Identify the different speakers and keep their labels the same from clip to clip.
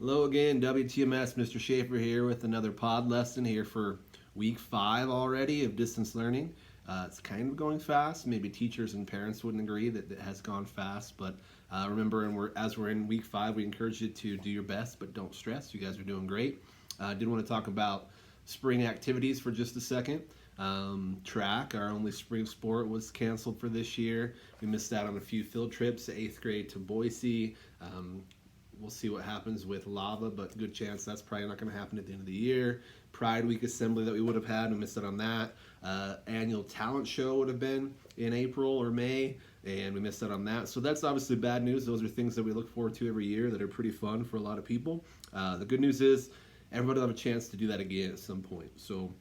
Speaker 1: Hello again, WTMS. Mr. Schaefer here with another pod lesson here for week 5 already of distance learning. It's kind of going fast. Maybe teachers and parents wouldn't agree that it has gone fast, but remember, as we're in week 5, we encourage you to do your best, but don't stress. You guys are doing great. I did want to talk about spring activities for just a second. Track, our only spring sport, was canceled for this year. We missed out on a few field trips, 8th grade to Boise. We'll see what happens with lava, but good chance that's probably not going to happen at the end of the year. Pride Week assembly that we would have had, we missed out on that. Annual talent show would have been in April or May, and we missed out on that. So that's obviously bad news. Those are things that we look forward to every year that are pretty fun for a lot of people. The good news is everybody will have a chance to do that again at some point. So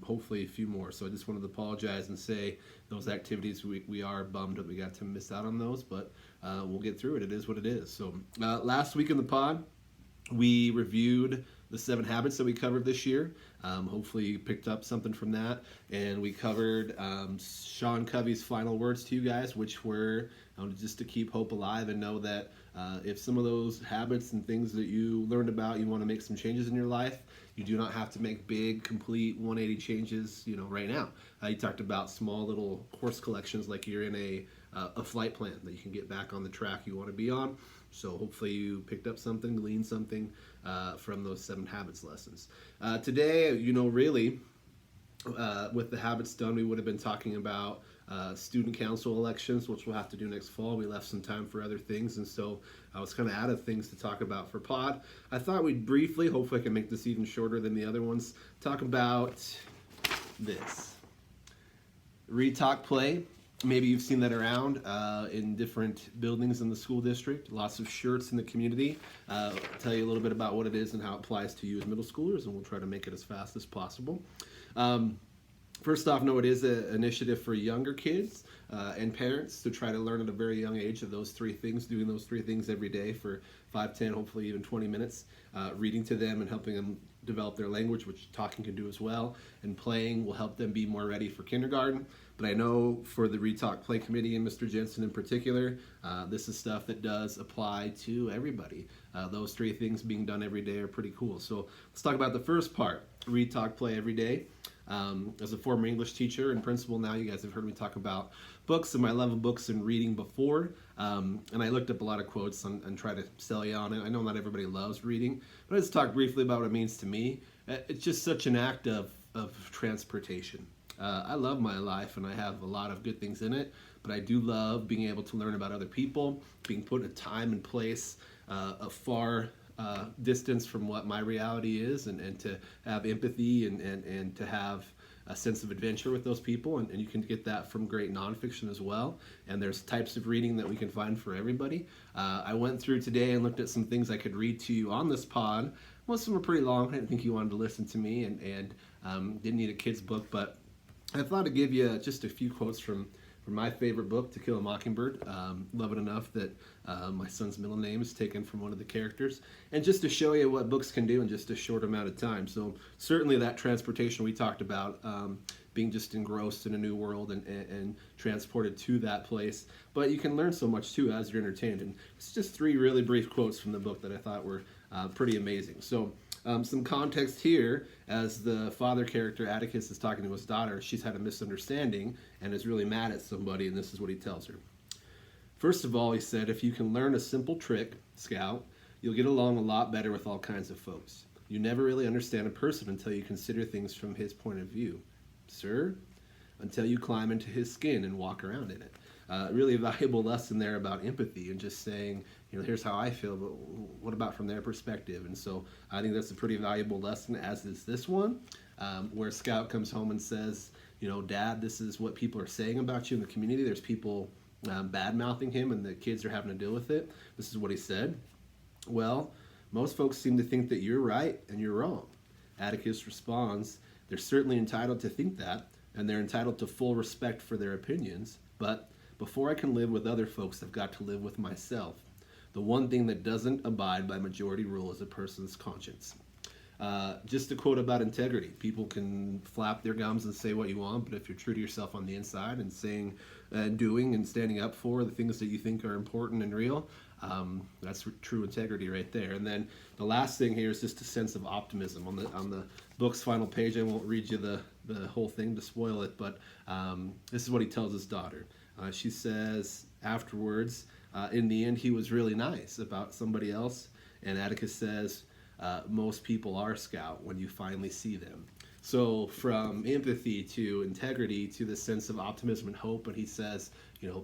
Speaker 1: hopefully a few more. So I just wanted to apologize and say those activities, we are bummed that we got to miss out on those, but we'll get through it. It is what it is. So last week in the pod, we reviewed the 7 habits that we covered this year. Hopefully you picked up something from that. And we covered Sean Covey's final words to you guys, which were just to keep hope alive and know that if some of those habits and things that you learned about, you want to make some changes in your life, you do not have to make big, complete 180 changes, right now. You talked about small little course collections like you're in a flight plan that you can get back on the track you want to be on. So hopefully you picked up something, gleaned something from those 7 habits lessons. Today, really, with the habits done, we would have been talking about student council elections, which we'll have to do next fall. We left some time for other things, and so I was kind of out of things to talk about for pod. I thought we'd briefly, hopefully I can make this even shorter than the other ones, talk about this. Read, Talk, Play. Maybe you've seen that around in different buildings in the school district. Lots of shirts in the community. I'll tell you a little bit about what it is and how it applies to you as middle schoolers, and we'll try to make it as fast as possible. First off, no, it is an initiative for younger kids and parents to try to learn at a very young age of those 3 things, doing those 3 things every day for 5, 10, hopefully even 20 minutes, reading to them and helping them develop their language, which talking can do as well, and playing will help them be more ready for kindergarten. But I know for the Read, Talk, Play Committee and Mr. Jensen in particular, this is stuff that does apply to everybody. Those 3 things being done every day are pretty cool. So let's talk about the first part, Read, Talk, Play every day. As a former English teacher and principal now, you guys have heard me talk about books and my love of books and reading before. And I looked up a lot of quotes and try to sell you on it. I know not everybody loves reading, but I just talk briefly about what it means to me. It's just such an act of transportation. I love my life and I have a lot of good things in it, but I do love being able to learn about other people, being put in a time and place a far distance from what my reality is, and to have empathy and to have a sense of adventure with those people, and you can get that from great nonfiction as well. And there's types of reading that we can find for everybody. I went through today and looked at some things I could read to you on this pod. Most of them were pretty long. I didn't think you wanted to listen to me, and didn't need a kid's book, but I thought I'd give you just a few quotes from my favorite book, To Kill a Mockingbird. Love it enough that my son's middle name is taken from one of the characters. And just to show you what books can do in just a short amount of time. So certainly that transportation we talked about, being just engrossed in a new world and transported to that place. But you can learn so much too as you're entertained. And it's just 3 really brief quotes from the book that I thought were pretty amazing. So some context here, as the father character Atticus is talking to his daughter, she's had a misunderstanding and is really mad at somebody, and this is what he tells her. First of all, he said, if you can learn a simple trick, Scout, you'll get along a lot better with all kinds of folks. You never really understand a person until you consider things from his point of view. Sir, until you climb into his skin and walk around in it. Really a valuable lesson there about empathy and just saying, here's how I feel, but what about from their perspective? And so I think that's a pretty valuable lesson, as is this one, where Scout comes home and says, Dad, this is what people are saying about you in the community. There's people bad-mouthing him, and the kids are having to deal with it. This is what he said. Well, most folks seem to think that you're right and you're wrong. Atticus responds, they're certainly entitled to think that, and they're entitled to full respect for their opinions, but before I can live with other folks, I've got to live with myself. The one thing that doesn't abide by majority rule is a person's conscience. Just a quote about integrity. People can flap their gums and say what you want, but if you're true to yourself on the inside and saying, doing and standing up for the things that you think are important and real, That's true integrity right there. And then the last thing here is just a sense of optimism. On the book's final page, I won't read you the whole thing to spoil it, but this is what he tells his daughter. She says afterwards, in the end, he was really nice about somebody else. And Atticus says, most people are Scout when you finally see them. So from empathy to integrity to the sense of optimism and hope, and he says,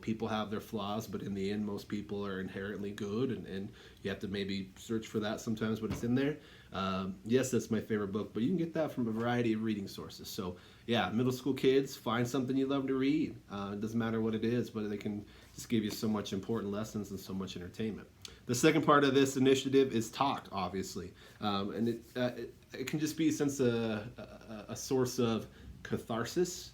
Speaker 1: people have their flaws, but in the end, most people are inherently good, and you have to maybe search for that sometimes, but it's in there. Yes, that's my favorite book, but you can get that from a variety of reading sources. So yeah, middle school kids, find something you love to read. It doesn't matter what it is, but they can just give you so much important lessons and so much entertainment. The second part of this initiative is talk, obviously, and it can just be a sense of a source of catharsis,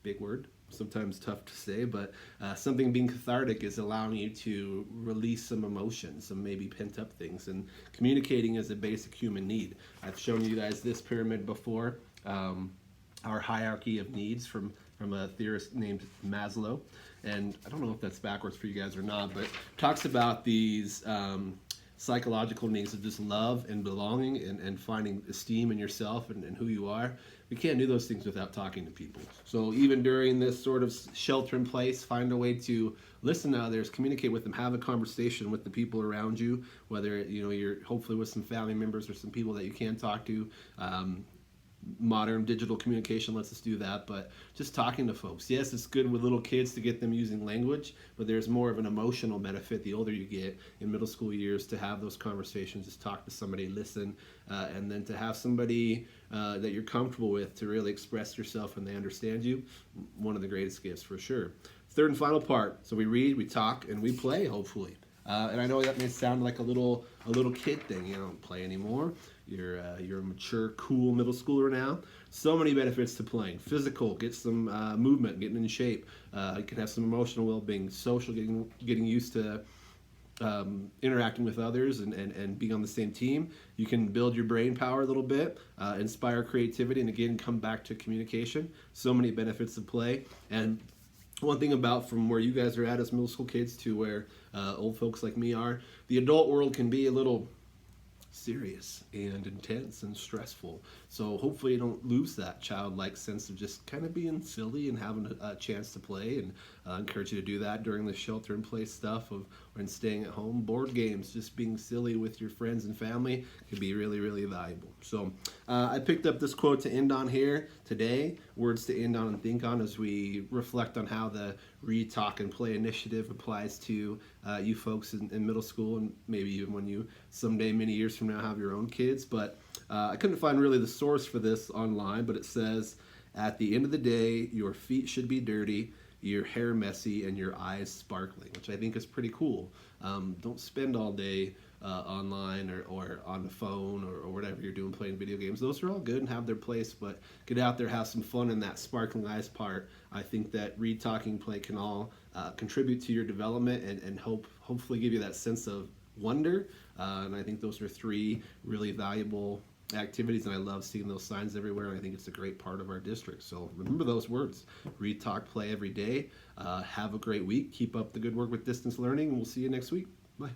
Speaker 1: big word, sometimes tough to say, but something being cathartic is allowing you to release some emotions, some maybe pent up things, and communicating is a basic human need. I've shown you guys this pyramid before, our hierarchy of needs from a theorist named Maslow, and I don't know if that's backwards for you guys or not, but talks about these psychological needs of just love and belonging and finding esteem in yourself and who you are. We can't do those things without talking to people. So even during this sort of shelter in place, find a way to listen to others, communicate with them, have a conversation with the people around you, whether you're hopefully with some family members or some people that you can talk to. Modern digital communication lets us do that, but just talking to folks. Yes, it's good with little kids to get them using language, but there's more of an emotional benefit the older you get in middle school years to have those conversations, just talk to somebody, listen, and then to have somebody that you're comfortable with to really express yourself and they understand you. One of the greatest gifts for sure. Third and final part. So we read, we talk, and we play, hopefully. And I know that may sound like a little kid thing. You don't play anymore. You're a mature, cool middle schooler now. So many benefits to playing. Physical, get some movement, getting in shape. You can have some emotional well-being, social, getting used to interacting with others and being on the same team. You can build your brain power a little bit, inspire creativity, and again, come back to communication. So many benefits of play. And one thing about from where you guys are at as middle school kids to where old folks like me are, the adult world can be a little serious and intense and stressful. So hopefully you don't lose that childlike sense of just kind of being silly and having a chance to play, and encourage you to do that during the shelter in place stuff of when staying at home. Board games, just being silly with your friends and family can be really, really valuable. So I picked up this quote to end on here today, words to end on and think on as we reflect on how the Read, Talk, and Play initiative applies to you folks in middle school, and maybe even when you someday, many years from now, have your own kids. But I couldn't find really the source for this online, but it says, at the end of the day, your feet should be dirty, your hair messy, and your eyes sparkling, which I think is pretty cool. Don't spend all day online or on the phone or whatever you're doing playing video games. Those are all good and have their place, but get out there, have some fun in that sparkling eyes part. I think that Read, Talking, Play can all contribute to your development and hopefully give you that sense of wonder. And I think those are three really valuable activities, and I love seeing those signs everywhere, and I think it's a great part of our district. So remember those words: read, talk, play every day. Have a great week. Keep up the good work with distance learning, and we'll see you next week. Bye.